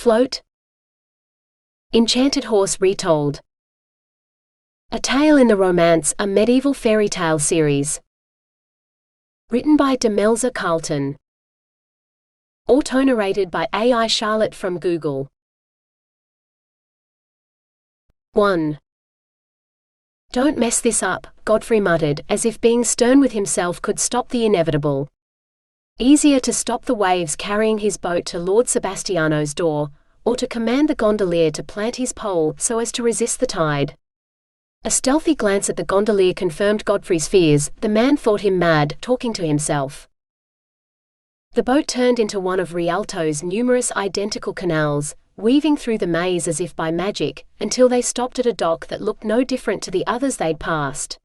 Float. Enchanted Horse Retold. A tale in the Romance, a Medieval Fairytale series. Written by Demelza, Carlton. Autonarrated by AI Charlotte from Google. 1. "Don't mess this up," Godfrey muttered, as if being stern with himself could stop the inevitable. Easier to stop the waves carrying his boat to Lord Sebastiano's door, or to command the gondolier to plant his pole so as to resist the tide. A stealthy glance at the gondolier confirmed Godfrey's fears. The man thought him mad, talking to himself. The boat turned into one of Rialto's numerous identical canals, weaving through the maze as if by magic, until they stopped at a dock that looked no different to the others they'd passed.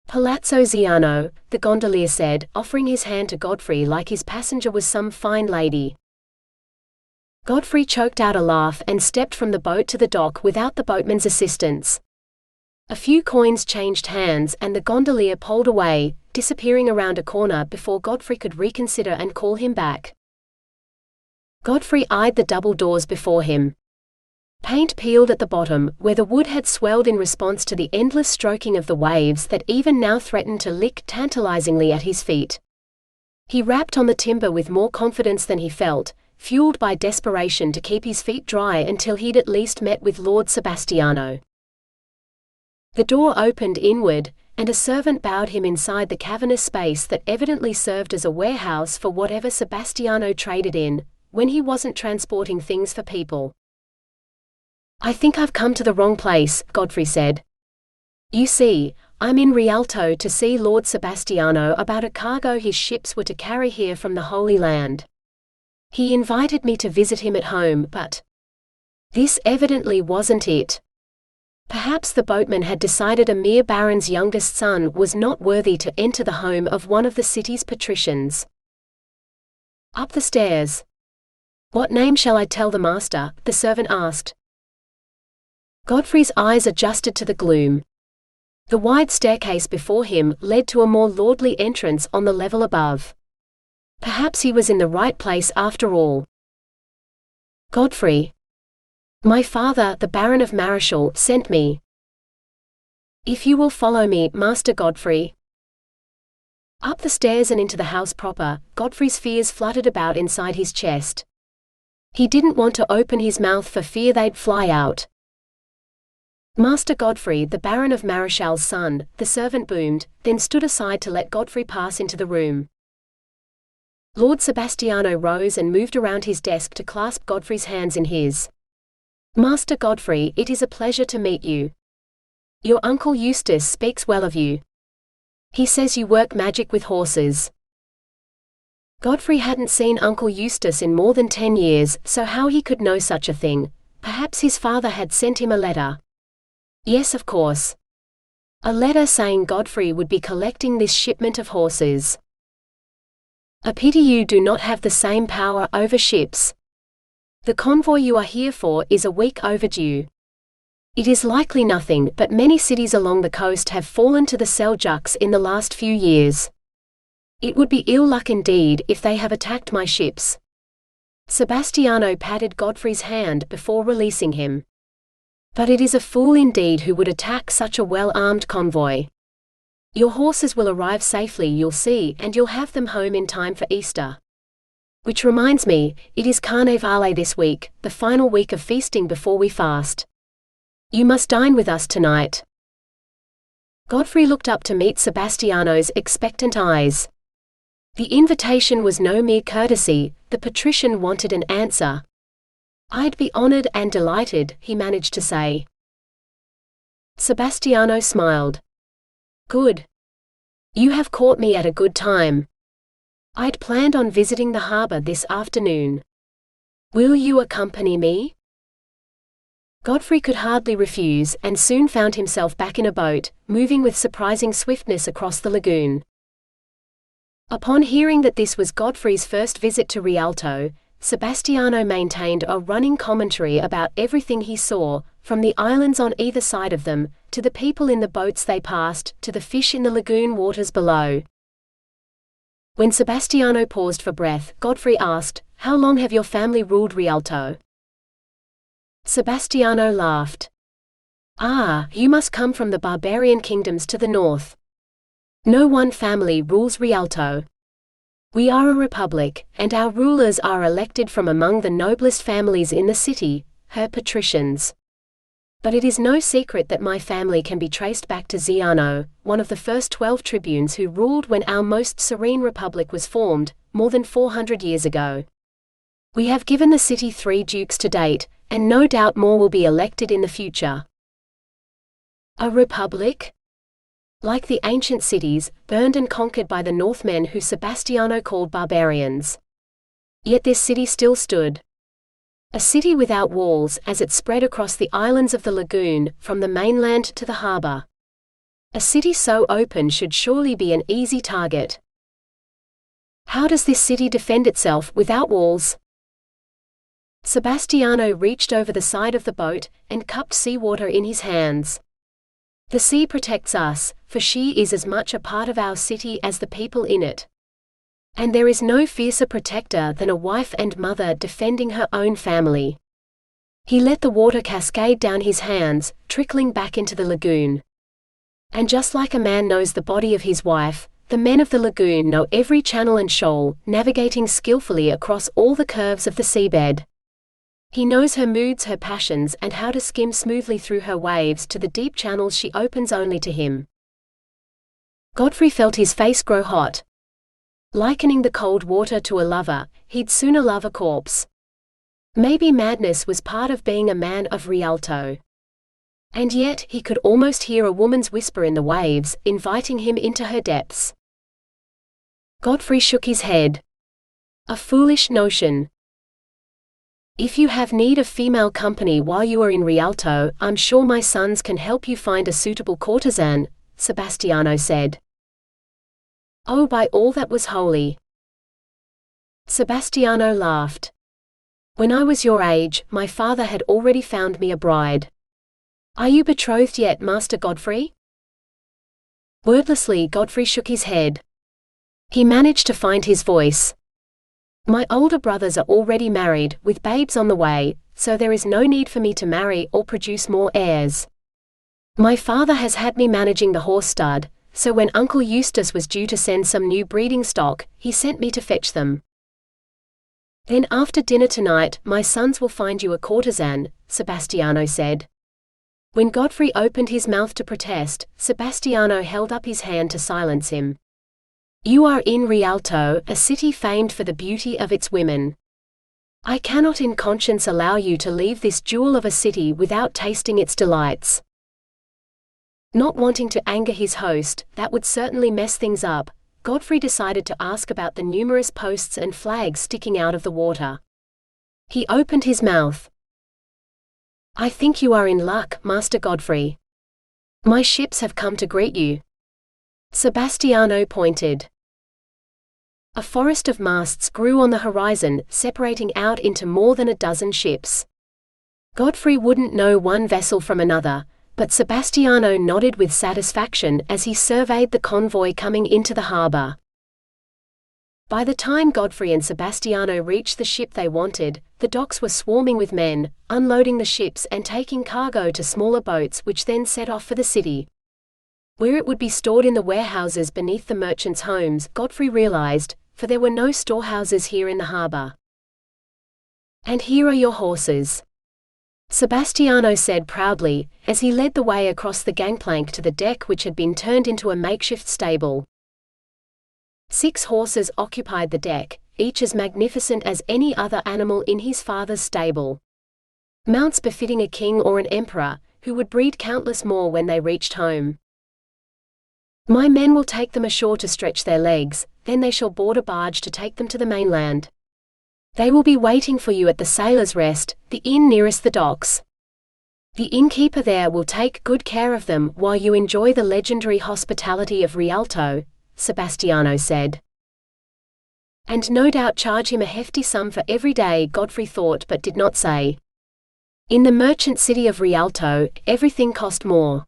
"Palazzo Ziano," the gondolier said, offering his hand to Godfrey like his passenger was some fine lady. Godfrey choked out a laugh and stepped from the boat to the dock without the boatman's assistance. A few coins changed hands and the gondolier poled away, disappearing around a corner before Godfrey could reconsider and call him back. Godfrey eyed the double doors before him. Paint peeled at the bottom, where the wood had swelled in response to the endless stroking of the waves that even now threatened to lick tantalizingly at his feet. He rapped on the timber with more confidence than he felt, fueled by desperation to keep his feet dry until he'd at least met with Lord Sebastiano. The door opened inward, and a servant bowed him inside the cavernous space that evidently served as a warehouse for whatever Sebastiano traded in, when he wasn't transporting things for people. "I think I've come to the wrong place," Godfrey said. "You see, I'm in Rialto to see Lord Sebastiano about a cargo his ships were to carry here from the Holy Land. He invited me to visit him at home, but this evidently wasn't it. Perhaps the boatman had decided a mere baron's youngest son was not worthy to enter the home of one of the city's patricians." "Up the stairs." "What name shall I tell the master?" the servant asked. Godfrey's eyes adjusted to the gloom. The wide staircase before him led to a more lordly entrance on the level above. Perhaps he was in the right place after all. "Godfrey. My father, the Baron of Marischal, sent me. If you will follow me, Master Godfrey." Up the stairs and into the house proper, Godfrey's fears fluttered about inside his chest. He didn't want to open his mouth for fear they'd fly out. "Master Godfrey, the Baron of Marischal's son," the servant boomed, then stood aside to let Godfrey pass into the room. Lord Sebastiano rose and moved around his desk to clasp Godfrey's hands in his. "Master Godfrey, it is a pleasure to meet you. Your uncle Eustace speaks well of you. He says you work magic with horses." Godfrey hadn't seen Uncle Eustace in more than 10 years, so how he could know such a thing? Perhaps his father had sent him a letter. Yes, of course. A letter saying Godfrey would be collecting this shipment of horses. "A pity you do not have the same power over ships. The convoy you are here for is a week overdue. It is likely nothing, but many cities along the coast have fallen to the Seljuks in the last few years. It would be ill luck indeed if they have attacked my ships." Sebastiano patted Godfrey's hand before releasing him. "But it is a fool indeed who would attack such a well-armed convoy. Your horses will arrive safely, you'll see, and you'll have them home in time for Easter. Which reminds me, it is Carnevale this week, the final week of feasting before we fast. You must dine with us tonight." Godfrey looked up to meet Sebastiano's expectant eyes. The invitation was no mere courtesy, the patrician wanted an answer. "I'd be honored and delighted," he managed to say. Sebastiano smiled. "Good. You have caught me at a good time. I'd planned on visiting the harbor this afternoon. Will you accompany me?" Godfrey could hardly refuse, and soon found himself back in a boat, moving with surprising swiftness across the lagoon. Upon hearing that this was Godfrey's first visit to Rialto, Sebastiano maintained a running commentary about everything he saw, from the islands on either side of them, to the people in the boats they passed, to the fish in the lagoon waters below. When Sebastiano paused for breath, Godfrey asked, how long have your family ruled Rialto? Sebastiano laughed. Ah, you must come from the barbarian kingdoms to the north. No one family rules Rialto. We are a republic, and our rulers are elected from among the noblest families in the city, her patricians. But it is no secret that my family can be traced back to Ziano, one of the first 12 tribunes who ruled when our most serene republic was formed, more than 400 years ago. We have given the city 3 dukes to date, and no doubt more will be elected in the future. A republic? Like the ancient cities, burned and conquered by the Northmen who Sebastiano called barbarians. Yet this city still stood. A city without walls as it spread across the islands of the lagoon, from the mainland to the harbor. A city so open should surely be an easy target. How does this city defend itself without walls? Sebastiano reached over the side of the boat, and cupped seawater in his hands. The sea protects us, for she is as much a part of our city as the people in it. And there is no fiercer protector than a wife and mother defending her own family. He let the water cascade down his hands, trickling back into the lagoon. And just like a man knows the body of his wife, the men of the lagoon know every channel and shoal, navigating skillfully across all the curves of the seabed. He knows her moods, her passions, and how to skim smoothly through her waves to the deep channels she opens only to him. Godfrey felt his face grow hot. Likening the cold water to a lover, he'd sooner love a corpse. Maybe madness was part of being a man of Rialto. And yet he could almost hear a woman's whisper in the waves, inviting him into her depths. Godfrey shook his head. A foolish notion. If you have need of female company while you are in Rialto, I'm sure my sons can help you find a suitable courtesan, Sebastiano said. Oh, by all that was holy! Sebastiano laughed. When I was your age, my father had already found me a bride. Are you betrothed yet, Master Godfrey? Wordlessly, Godfrey shook his head. He managed to find his voice. My older brothers are already married, with babes on the way, so there is no need for me to marry or produce more heirs. My father has had me managing the horse stud, so when Uncle Eustace was due to send some new breeding stock, he sent me to fetch them. Then after dinner tonight, my sons will find you a courtesan, Sebastiano said. When Godfrey opened his mouth to protest, Sebastiano held up his hand to silence him. You are in Rialto, a city famed for the beauty of its women. I cannot in conscience allow you to leave this jewel of a city without tasting its delights. Not wanting to anger his host, that would certainly mess things up, Godfrey decided to ask about the numerous posts and flags sticking out of the water. He opened his mouth. I think you are in luck, Master Godfrey. My ships have come to greet you. Sebastiano pointed. A forest of masts grew on the horizon, separating out into more than a dozen ships. Godfrey wouldn't know one vessel from another, but Sebastiano nodded with satisfaction as he surveyed the convoy coming into the harbor. By the time Godfrey and Sebastiano reached the ship they wanted, the docks were swarming with men, unloading the ships and taking cargo to smaller boats which then set off for the city. Where it would be stored in the warehouses beneath the merchants' homes, Godfrey realized, for there were no storehouses here in the harbor. And here are your horses, Sebastiano said proudly, as he led the way across the gangplank to the deck which had been turned into a makeshift stable. 6 horses occupied the deck, each as magnificent as any other animal in his father's stable. Mounts befitting a king or an emperor, who would breed countless more when they reached home. My men will take them ashore to stretch their legs, then they shall board a barge to take them to the mainland. They will be waiting for you at the Sailor's Rest, the inn nearest the docks. The innkeeper there will take good care of them while you enjoy the legendary hospitality of Rialto, Sebastiano said. And no doubt charge him a hefty sum for every day, Godfrey thought but did not say. In the merchant city of Rialto, everything cost more.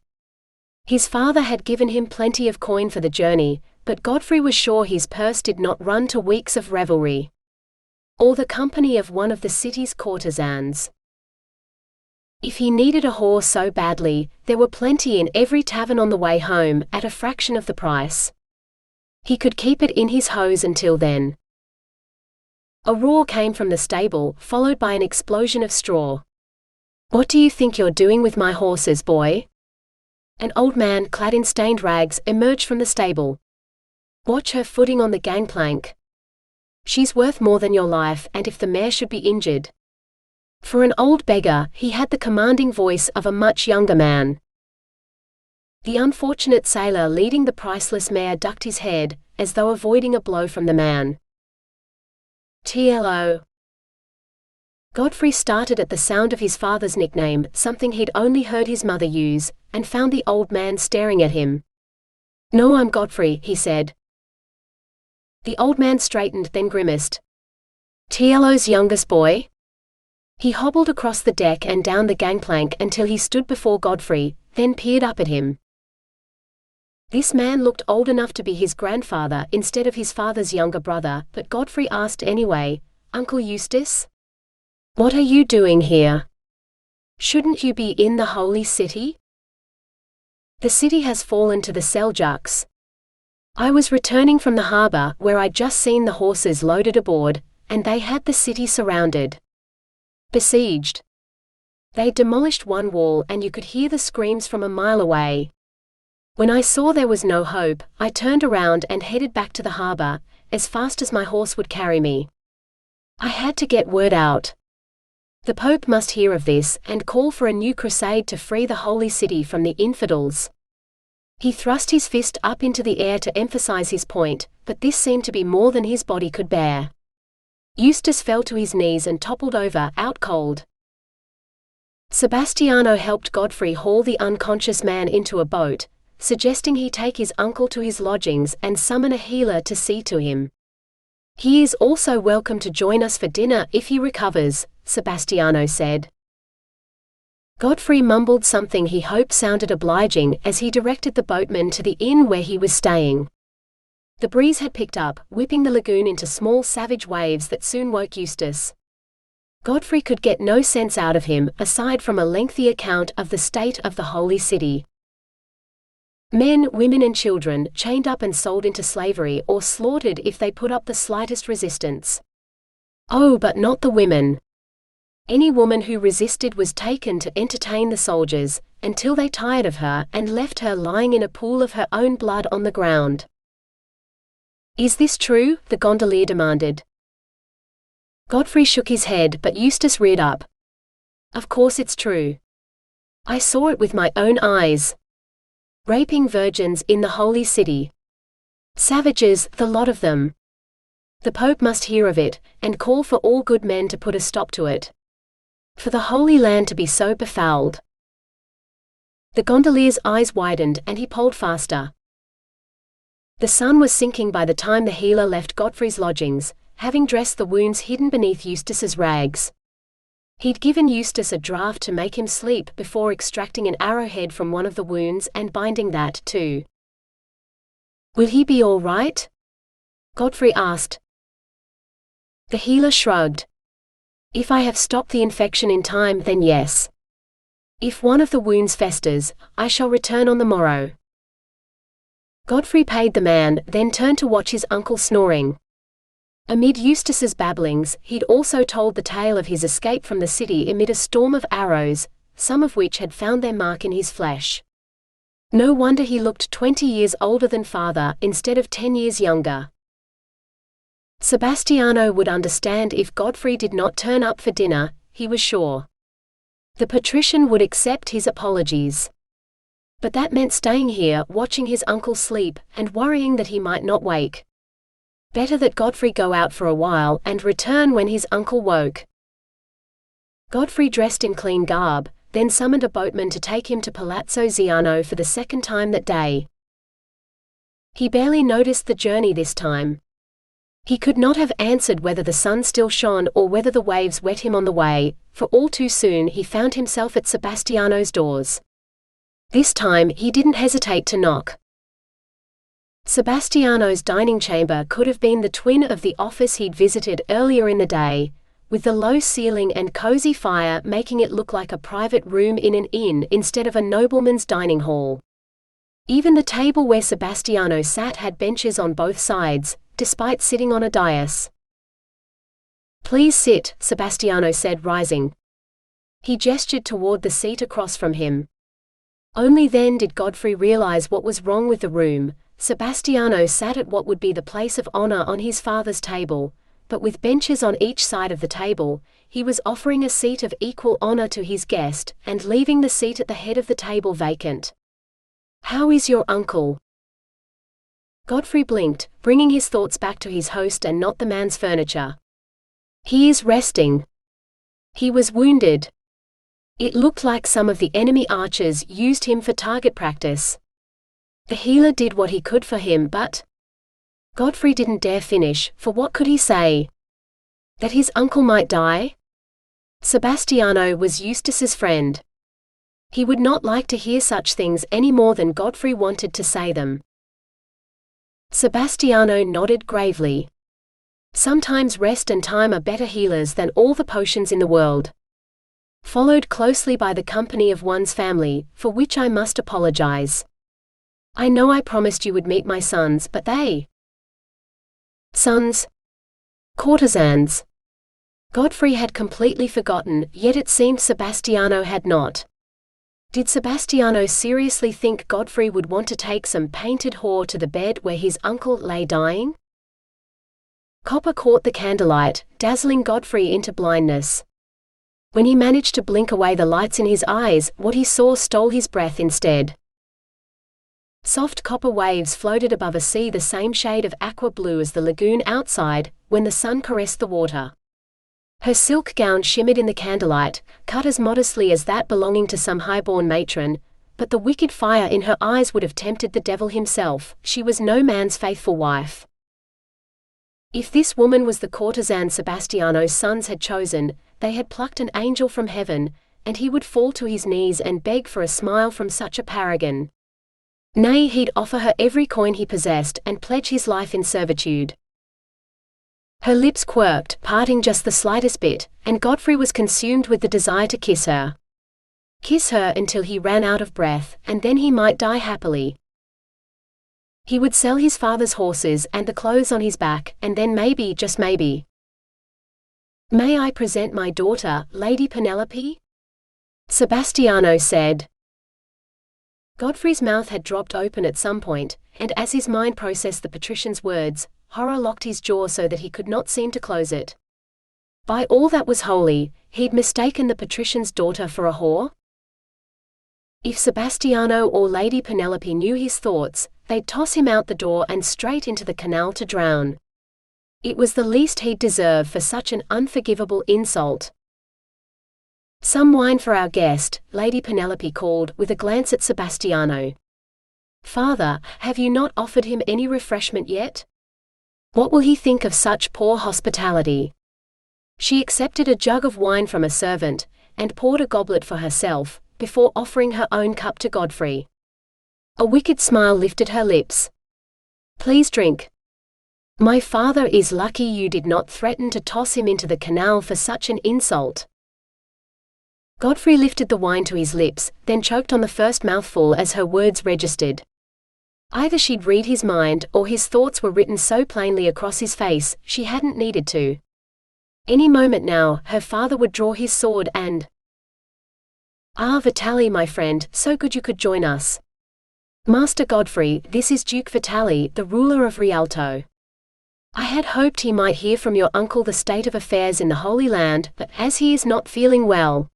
His father had given him plenty of coin for the journey, but Godfrey was sure his purse did not run to weeks of revelry. or the company of one of the city's courtesans. If he needed a horse so badly, there were plenty in every tavern on the way home, at a fraction of the price. He could keep it in his hose until then. A roar came from the stable, followed by an explosion of straw. "What do you think you're doing with my horses, boy?" An old man, clad in stained rags, emerged from the stable. "Watch her footing on the gangplank. She's worth more than your life, and if the mare should be injured." For an old beggar, he had the commanding voice of a much younger man. The unfortunate sailor leading the priceless mare ducked his head, as though avoiding a blow from the man. TLO. Godfrey started at the sound of his father's nickname, something he'd only heard his mother use, and found the old man staring at him. "No, I'm Godfrey," he said. The old man straightened, then grimaced. "TLO's youngest boy?" He hobbled across the deck and down the gangplank until he stood before Godfrey, then peered up at him. This man looked old enough to be his grandfather instead of his father's younger brother, but Godfrey asked anyway, "Uncle Eustace? What are you doing here? Shouldn't you be in the holy city? The city has fallen to the Seljuks. I was returning from the harbor where I'd just seen the horses loaded aboard, and they had the city surrounded. Besieged. They demolished one wall and you could hear the screams from a mile away. When I saw there was no hope, I turned around and headed back to the harbor, as fast as my horse would carry me. I had to get word out. The Pope must hear of this and call for a new crusade to free the holy city from the infidels." He thrust his fist up into the air to emphasize his point, but this seemed to be more than his body could bear. Eustace fell to his knees and toppled over, out cold. Sebastiano helped Godfrey haul the unconscious man into a boat, suggesting he take his uncle to his lodgings and summon a healer to see to him. "He is also welcome to join us for dinner if he recovers," Sebastiano said. Godfrey mumbled something he hoped sounded obliging as he directed the boatman to the inn where he was staying. The breeze had picked up, whipping the lagoon into small savage waves that soon woke Eustace. Godfrey could get no sense out of him, aside from a lengthy account of the state of the holy city. Men, women and children, chained up and sold into slavery or slaughtered if they put up the slightest resistance. Oh, but not the women. Any woman who resisted was taken to entertain the soldiers, until they tired of her and left her lying in a pool of her own blood on the ground. "Is this true?" the gondolier demanded. Godfrey shook his head, but Eustace reared up. "Of course it's true. I saw it with my own eyes. Raping virgins in the holy city. Savages, the lot of them. The Pope must hear of it, and call for all good men to put a stop to it. For the Holy Land to be so befouled." The gondolier's eyes widened and he pulled faster. The sun was sinking by the time the healer left Godfrey's lodgings, having dressed the wounds hidden beneath Eustace's rags. He'd given Eustace a draught to make him sleep before extracting an arrowhead from one of the wounds and binding that, too. "Will he be all right?" Godfrey asked. The healer shrugged. "If I have stopped the infection in time, then yes. If one of the wounds festers, I shall return on the morrow." Godfrey paid the man, then turned to watch his uncle snoring. Amid Eustace's babblings, he'd also told the tale of his escape from the city amid a storm of arrows, some of which had found their mark in his flesh. No wonder he looked 20 years older than father, instead of 10 years younger. Sebastiano would understand if Godfrey did not turn up for dinner, he was sure. The patrician would accept his apologies. But that meant staying here, watching his uncle sleep, and worrying that he might not wake. Better that Godfrey go out for a while and return when his uncle woke. Godfrey dressed in clean garb, then summoned a boatman to take him to Palazzo Ziano for the second time that day. He barely noticed the journey this time. He could not have answered whether the sun still shone or whether the waves wet him on the way, for all too soon he found himself at Sebastiano's doors. This time he didn't hesitate to knock. Sebastiano's dining chamber could have been the twin of the office he'd visited earlier in the day, with the low ceiling and cozy fire making it look like a private room in an inn instead of a nobleman's dining hall. Even the table where Sebastiano sat had benches on both sides, despite sitting on a dais. "Please sit," Sebastiano said, rising. He gestured toward the seat across from him. Only then did Godfrey realize what was wrong with the room. Sebastiano sat at what would be the place of honor on his father's table, but with benches on each side of the table, he was offering a seat of equal honor to his guest, and leaving the seat at the head of the table vacant. "How is your uncle?" Godfrey blinked, bringing his thoughts back to his host and not the man's furniture. "He is resting. He was wounded. It looked like some of the enemy archers used him for target practice. The healer did what he could for him, but—" Godfrey didn't dare finish, for what could he say? That his uncle might die? Sebastiano was Eustace's friend. He would not like to hear such things any more than Godfrey wanted to say them. Sebastiano nodded gravely. "Sometimes rest and time are better healers than all the potions in the world. Followed closely by the company of one's family, for which I must apologize. I know I promised you would meet my sons, but they—" Sons? Courtesans. Godfrey had completely forgotten, yet it seemed Sebastiano had not. Did Sebastiano seriously think Godfrey would want to take some painted whore to the bed where his uncle lay dying? Copper caught the candlelight, dazzling Godfrey into blindness. When he managed to blink away the lights in his eyes, what he saw stole his breath instead. Soft copper waves floated above a sea the same shade of aqua blue as the lagoon outside, when the sun caressed the water. Her silk gown shimmered in the candlelight, cut as modestly as that belonging to some high-born matron, but the wicked fire in her eyes would have tempted the devil himself. She was no man's faithful wife. If this woman was the courtesan Sebastiano's sons had chosen, they had plucked an angel from heaven, and he would fall to his knees and beg for a smile from such a paragon. Nay, he'd offer her every coin he possessed and pledge his life in servitude. Her lips quirked, parting just the slightest bit, and Godfrey was consumed with the desire to kiss her. Kiss her until he ran out of breath, and then he might die happily. He would sell his father's horses and the clothes on his back, and then maybe, just maybe. "May I present my daughter, Lady Penelope?" Sebastiano said. Godfrey's mouth had dropped open at some point, and as his mind processed the patrician's words, horror locked his jaw so that he could not seem to close it. By all that was holy, he'd mistaken the patrician's daughter for a whore? If Sebastiano or Lady Penelope knew his thoughts, they'd toss him out the door and straight into the canal to drown. It was the least he'd deserve for such an unforgivable insult. "Some wine for our guest," Lady Penelope called, with a glance at Sebastiano. "Father, have you not offered him any refreshment yet? What will he think of such poor hospitality?" She accepted a jug of wine from a servant, and poured a goblet for herself, before offering her own cup to Godfrey. A wicked smile lifted her lips. "Please drink. My father is lucky you did not threaten to toss him into the canal for such an insult." Godfrey lifted the wine to his lips, then choked on the first mouthful as her words registered. Either she'd read his mind, or his thoughts were written so plainly across his face, she hadn't needed to. Any moment now, her father would draw his sword and— "Ah, Vitali, my friend, so good you could join us. Master Godfrey, this is Duke Vitali, the ruler of Rialto. I had hoped he might hear from your uncle the state of affairs in the Holy Land, but as he is not feeling well—"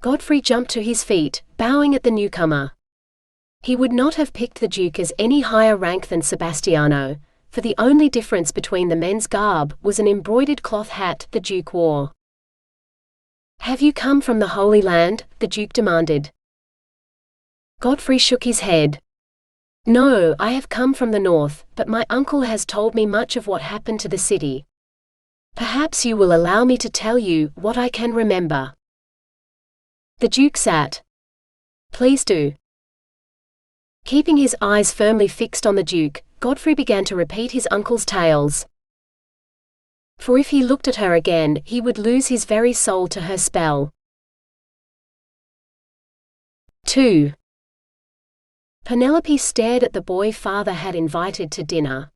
Godfrey jumped to his feet, bowing at the newcomer. He would not have picked the Duke as any higher rank than Sebastiano, for the only difference between the men's garb was an embroidered cloth hat the Duke wore. "Have you come from the Holy Land?" the Duke demanded. Godfrey shook his head. "No, I have come from the north, but my uncle has told me much of what happened to the city. Perhaps you will allow me to tell you what I can remember." The Duke sat. "Please do." Keeping his eyes firmly fixed on the Duke, Godfrey began to repeat his uncle's tales. For if he looked at her again, he would lose his very soul to her spell. 2. Penelope stared at the boy father had invited to dinner.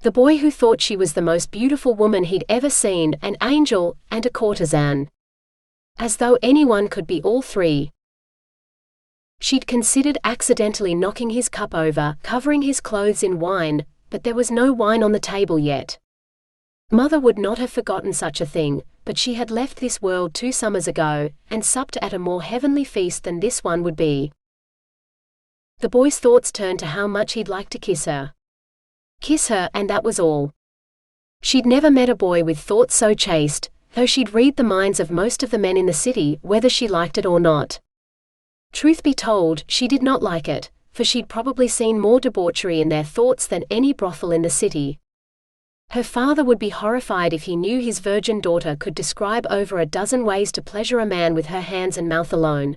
The boy who thought she was the most beautiful woman he'd ever seen, an angel, and a courtesan. As though anyone could be all three. She'd considered accidentally knocking his cup over, covering his clothes in wine, but there was no wine on the table yet. Mother would not have forgotten such a thing, but she had left this world 2 summers ago, and supped at a more heavenly feast than this one would be. The boy's thoughts turned to how much he'd like to kiss her. Kiss her, and that was all. She'd never met a boy with thoughts so chaste, though she'd read the minds of most of the men in the city, whether she liked it or not. Truth be told, she did not like it, for she'd probably seen more debauchery in their thoughts than any brothel in the city. Her father would be horrified if he knew his virgin daughter could describe over a dozen ways to pleasure a man with her hands and mouth alone.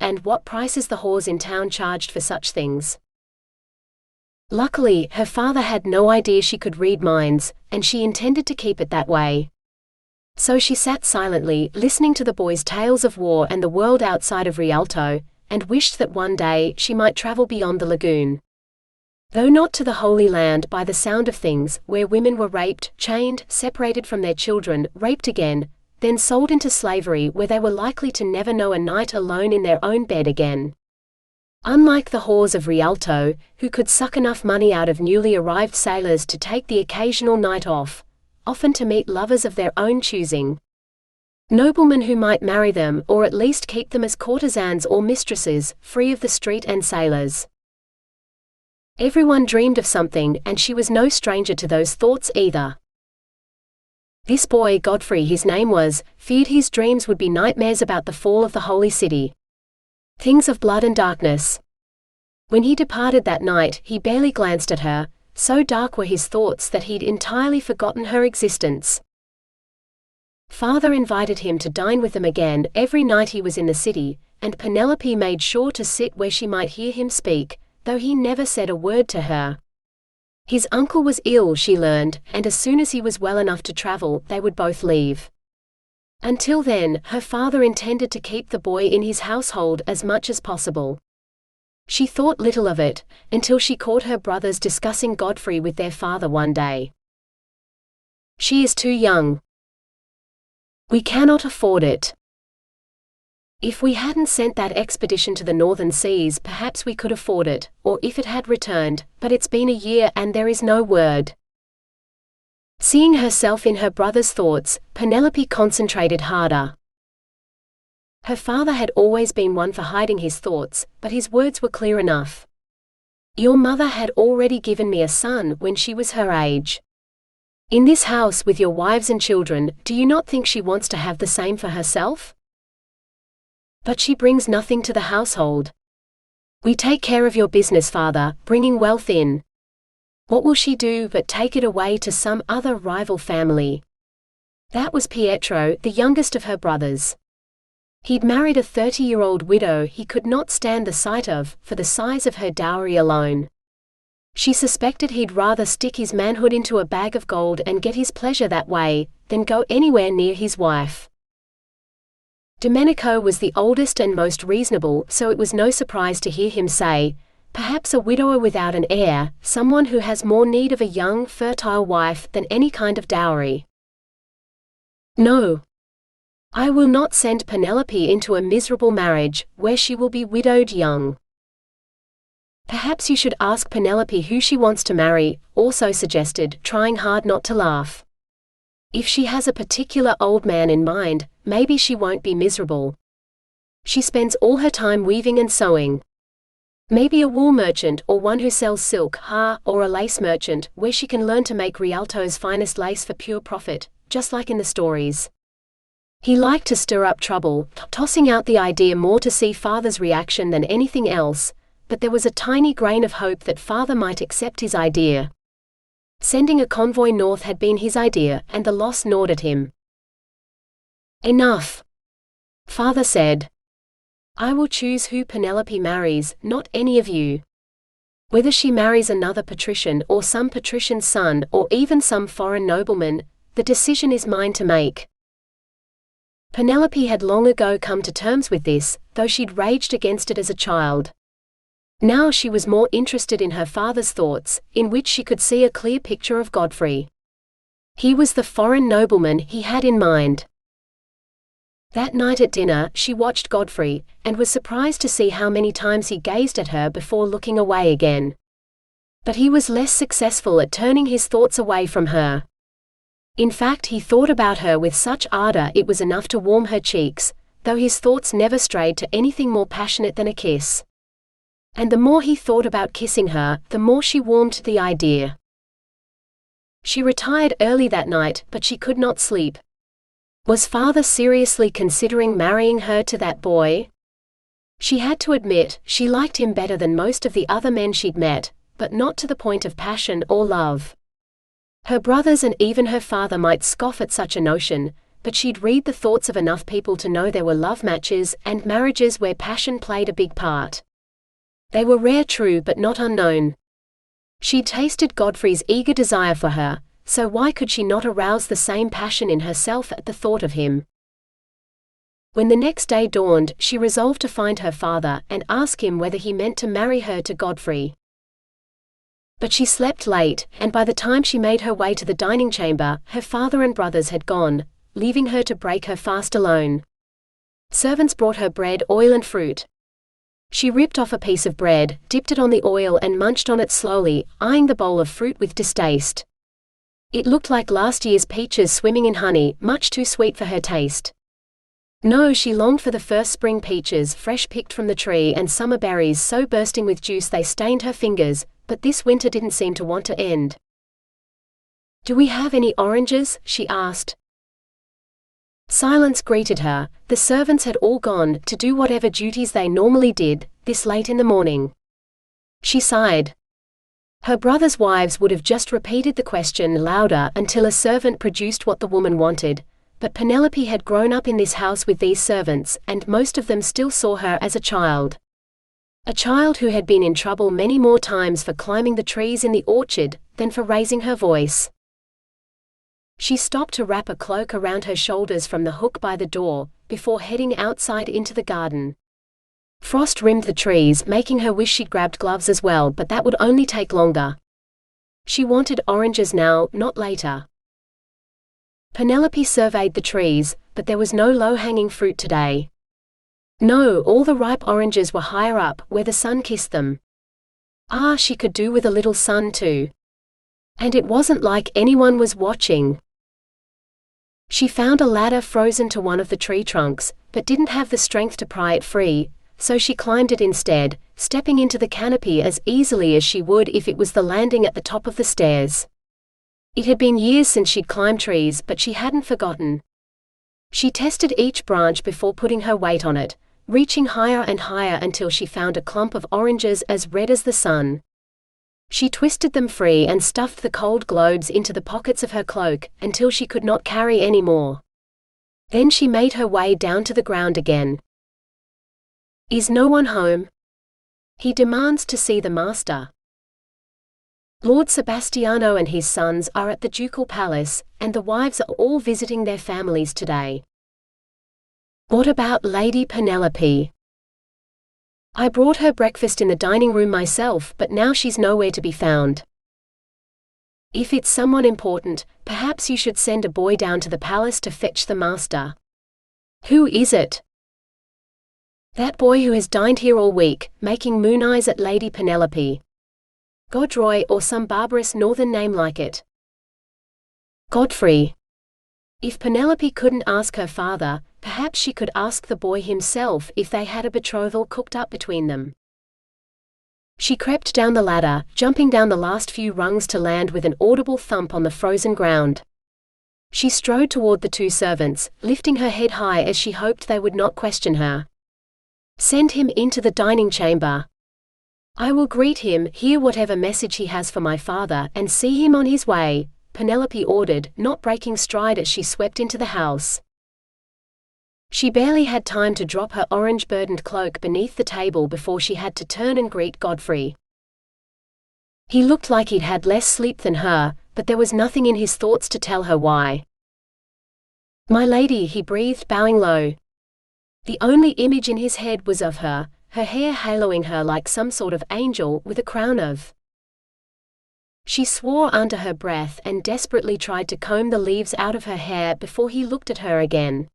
And what prices the whores in town charged for such things. Luckily, her father had no idea she could read minds, and she intended to keep it that way. So she sat silently, listening to the boy's tales of war and the world outside of Rialto, and wished that one day she might travel beyond the lagoon. Though not to the Holy Land by the sound of things, where women were raped, chained, separated from their children, raped again, then sold into slavery, where they were likely to never know a night alone in their own bed again. Unlike the whores of Rialto, who could suck enough money out of newly arrived sailors to take the occasional night off, often to meet lovers of their own choosing. Noblemen who might marry them, or at least keep them as courtesans or mistresses, free of the street and sailors. Everyone dreamed of something, and she was no stranger to those thoughts either. This boy, Godfrey his name was, feared his dreams would be nightmares about the fall of the holy city. Things of blood and darkness. When he departed that night, he barely glanced at her, so dark were his thoughts that he'd entirely forgotten her existence. Father invited him to dine with them again every night he was in the city, and Penelope made sure to sit where she might hear him speak, though he never said a word to her. His uncle was ill, she learned, and as soon as he was well enough to travel, they would both leave. Until then, her father intended to keep the boy in his household as much as possible. She thought little of it, until she caught her brothers discussing Godfrey with their father one day. "She is too young. We cannot afford it. If we hadn't sent that expedition to the northern seas, perhaps we could afford it, or if it had returned, but it's been a year and there is no word." Seeing herself in her brother's thoughts, Penelope concentrated harder. Her father had always been one for hiding his thoughts, but his words were clear enough. "Your mother had already given me a son when she was her age. In this house with your wives and children, do you not think she wants to have the same for herself? But she brings nothing to the household. We take care of your business, father, bringing wealth in. What will she do but take it away to some other rival family?" That was Pietro, the youngest of her brothers. He'd married a 30-year-old widow he could not stand the sight of, for the size of her dowry alone. She suspected he'd rather stick his manhood into a bag of gold and get his pleasure that way, than go anywhere near his wife. Domenico was the oldest and most reasonable, so it was no surprise to hear him say, "Perhaps a widower without an heir, someone who has more need of a young, fertile wife than any kind of dowry." "No. I will not send Penelope into a miserable marriage, where she will be widowed young." "Perhaps you should ask Penelope who she wants to marry," also suggested, trying hard not to laugh. "If she has a particular old man in mind, maybe she won't be miserable. She spends all her time weaving and sewing. Maybe a wool merchant or one who sells silk, or a lace merchant, where she can learn to make Rialto's finest lace for pure profit, just like in the stories." He liked to stir up trouble, tossing out the idea more to see father's reaction than anything else, but there was a tiny grain of hope that father might accept his idea. Sending a convoy north had been his idea, and the loss gnawed at him. "Enough," father said. "I will choose who Penelope marries, not any of you. Whether she marries another patrician or some patrician's son or even some foreign nobleman, the decision is mine to make." Penelope had long ago come to terms with this, though she'd raged against it as a child. Now she was more interested in her father's thoughts, in which she could see a clear picture of Godfrey. He was the foreign nobleman he had in mind. That night at dinner, she watched Godfrey, and was surprised to see how many times he gazed at her before looking away again. But he was less successful at turning his thoughts away from her. In fact, he thought about her with such ardor it was enough to warm her cheeks, though his thoughts never strayed to anything more passionate than a kiss. And the more he thought about kissing her, the more she warmed to the idea. She retired early that night, but she could not sleep. Was father seriously considering marrying her to that boy? She had to admit, she liked him better than most of the other men she'd met, but not to the point of passion or love. Her brothers and even her father might scoff at such a notion, but she'd read the thoughts of enough people to know there were love matches and marriages where passion played a big part. They were rare, true, but not unknown. She'd tasted Godfrey's eager desire for her, so why could she not arouse the same passion in herself at the thought of him? When the next day dawned, she resolved to find her father and ask him whether he meant to marry her to Godfrey. But she slept late, and by the time she made her way to the dining chamber, her father and brothers had gone, leaving her to break her fast alone. Servants brought her bread, oil and fruit. She ripped off a piece of bread, dipped it on the oil and munched on it slowly, eyeing the bowl of fruit with distaste. It looked like last year's peaches swimming in honey, much too sweet for her taste. No, she longed for the first spring peaches, fresh picked from the tree, and summer berries so bursting with juice they stained her fingers, but this winter didn't seem to want to end. "Do we have any oranges?" she asked. Silence greeted her. The servants had all gone to do whatever duties they normally did, this late in the morning. She sighed. Her brothers' wives would have just repeated the question louder until a servant produced what the woman wanted, but Penelope had grown up in this house with these servants, and most of them still saw her as a child. A child who had been in trouble many more times for climbing the trees in the orchard than for raising her voice. She stopped to wrap a cloak around her shoulders from the hook by the door, before heading outside into the garden. Frost rimmed the trees, making her wish she'd grabbed gloves as well, but that would only take longer. She wanted oranges now, not later. Penelope surveyed the trees, but there was no low-hanging fruit today. No, all the ripe oranges were higher up, where the sun kissed them. Ah, she could do with a little sun too. And it wasn't like anyone was watching. She found a ladder frozen to one of the tree trunks, but didn't have the strength to pry it free, so she climbed it instead, stepping into the canopy as easily as she would if it was the landing at the top of the stairs. It had been years since she'd climbed trees, but she hadn't forgotten. She tested each branch before putting her weight on it, reaching higher and higher until she found a clump of oranges as red as the sun. She twisted them free and stuffed the cold globes into the pockets of her cloak, until she could not carry any more. Then she made her way down to the ground again. "Is no one home?" "He demands to see the master." "Lord Sebastiano and his sons are at the ducal palace, and the wives are all visiting their families today." "What about Lady Penelope?" "I brought her breakfast in the dining room myself, but now she's nowhere to be found." "If it's someone important, perhaps you should send a boy down to the palace to fetch the master." "Who is it?" "That boy who has dined here all week, making moon eyes at Lady Penelope. Godroy or some barbarous northern name like it." "Godfrey." If Penelope couldn't ask her father, perhaps she could ask the boy himself if they had a betrothal cooked up between them. She crept down the ladder, jumping down the last few rungs to land with an audible thump on the frozen ground. She strode toward the two servants, lifting her head high as she hoped they would not question her. "Send him into the dining chamber. I will greet him, hear whatever message he has for my father, and see him on his way," Penelope ordered, not breaking stride as she swept into the house. She barely had time to drop her orange-burdened cloak beneath the table before she had to turn and greet Godfrey. He looked like he'd had less sleep than her, but there was nothing in his thoughts to tell her why. "My lady," he breathed, bowing low. The only image in his head was of her hair haloing her like some sort of angel with a crown of. She swore under her breath and desperately tried to comb the leaves out of her hair before he looked at her again.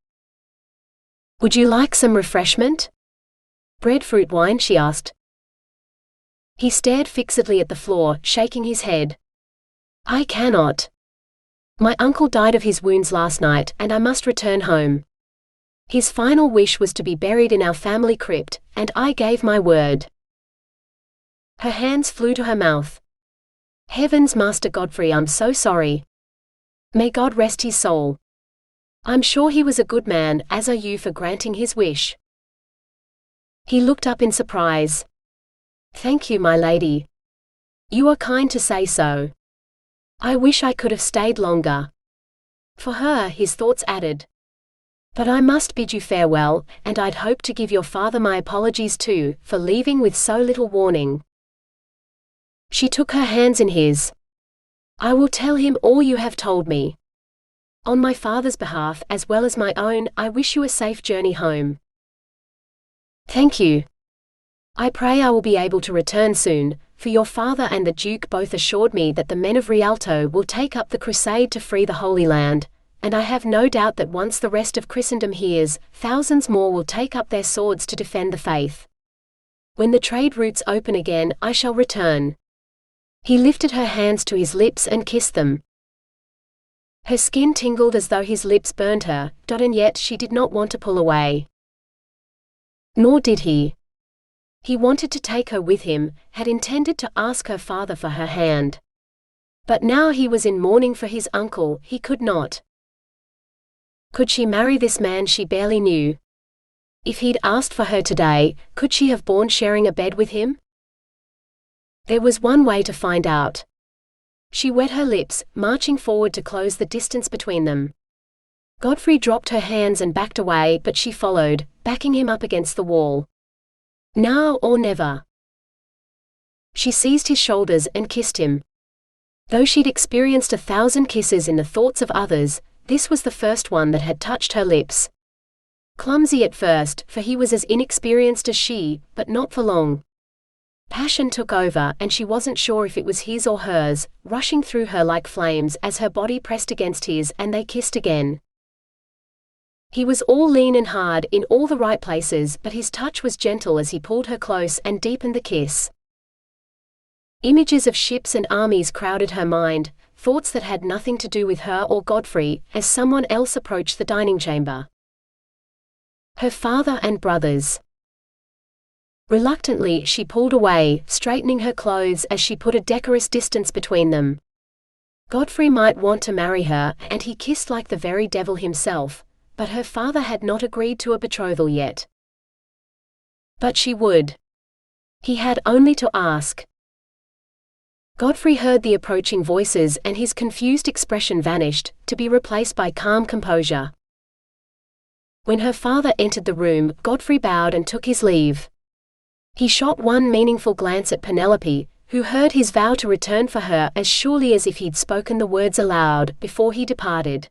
"Would you like some refreshment? Breadfruit wine?" she asked. He stared fixedly at the floor, shaking his head. "I cannot. My uncle died of his wounds last night, and I must return home. His final wish was to be buried in our family crypt, and I gave my word." Her hands flew to her mouth. "Heavens, Master Godfrey, I'm so sorry. May God rest his soul. I'm sure he was a good man, as are you for granting his wish." He looked up in surprise. "Thank you, my lady. You are kind to say so. I wish I could have stayed longer." For her, his thoughts added, "But I must bid you farewell, and I'd hoped to give your father my apologies too, for leaving with so little warning." She took her hands in his. "I will tell him all you have told me. On my father's behalf, as well as my own, I wish you a safe journey home." "Thank you. I pray I will be able to return soon, for your father and the Duke both assured me that the men of Rialto will take up the crusade to free the Holy Land, and I have no doubt that once the rest of Christendom hears, thousands more will take up their swords to defend the faith. When the trade routes open again, I shall return." He lifted her hands to his lips and kissed them. Her skin tingled as though his lips burned her, and yet she did not want to pull away. Nor did he. He wanted to take her with him, had intended to ask her father for her hand. But now he was in mourning for his uncle, he could not. Could she marry this man she barely knew? If he'd asked for her today, could she have borne sharing a bed with him? There was one way to find out. She wet her lips, marching forward to close the distance between them. Godfrey dropped her hands and backed away, but she followed, backing him up against the wall. Now or never. She seized his shoulders and kissed him. Though she'd experienced 1,000 kisses in the thoughts of others, this was the first one that had touched her lips. Clumsy at first, for he was as inexperienced as she, but not for long. Passion took over, and she wasn't sure if it was his or hers, rushing through her like flames as her body pressed against his and they kissed again. He was all lean and hard, in all the right places, but his touch was gentle as he pulled her close and deepened the kiss. Images of ships and armies crowded her mind, thoughts that had nothing to do with her or Godfrey, as someone else approached the dining chamber. Her father and brothers. Reluctantly, she pulled away, straightening her clothes as she put a decorous distance between them. Godfrey might want to marry her, and he kissed like the very devil himself, but her father had not agreed to a betrothal yet. But she would. He had only to ask. Godfrey heard the approaching voices and his confused expression vanished, to be replaced by calm composure. When her father entered the room, Godfrey bowed and took his leave. He shot one meaningful glance at Penelope, who heard his vow to return for her as surely as if he'd spoken the words aloud, before he departed.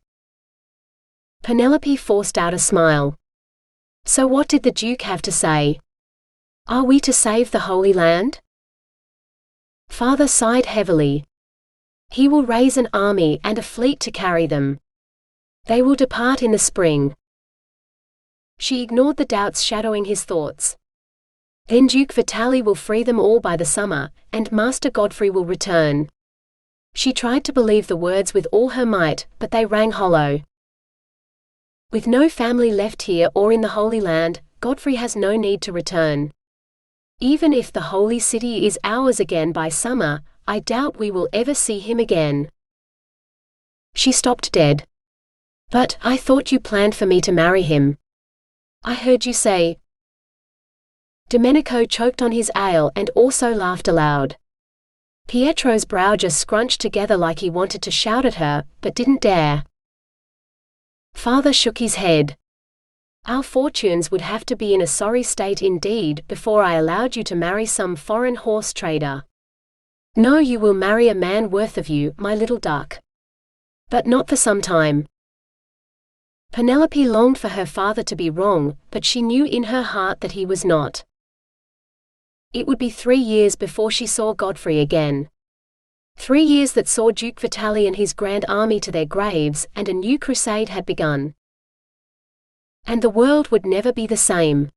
Penelope forced out a smile. So what did the Duke have to say? Are we to save the Holy Land? Father sighed heavily. He will raise an army and a fleet to carry them. They will depart in the spring. She ignored the doubts shadowing his thoughts. Then Duke Vitali will free them all by the summer, and Master Godfrey will return. She tried to believe the words with all her might, but they rang hollow. With no family left here or in the Holy Land, Godfrey has no need to return. Even if the Holy City is ours again by summer, I doubt we will ever see him again. She stopped dead. But I thought you planned for me to marry him. I heard you say. Domenico choked on his ale and also laughed aloud. Pietro's brow just scrunched together like he wanted to shout at her, but didn't dare. Father shook his head. Our fortunes would have to be in a sorry state indeed before I allowed you to marry some foreign horse trader. No, you will marry a man worth of you, my little duck. But not for some time. Penelope longed for her father to be wrong, but she knew in her heart that he was not. It would be 3 years before she saw Godfrey again. 3 years that saw Duke Vitali and his grand army to their graves, and a new crusade had begun. And the world would never be the same.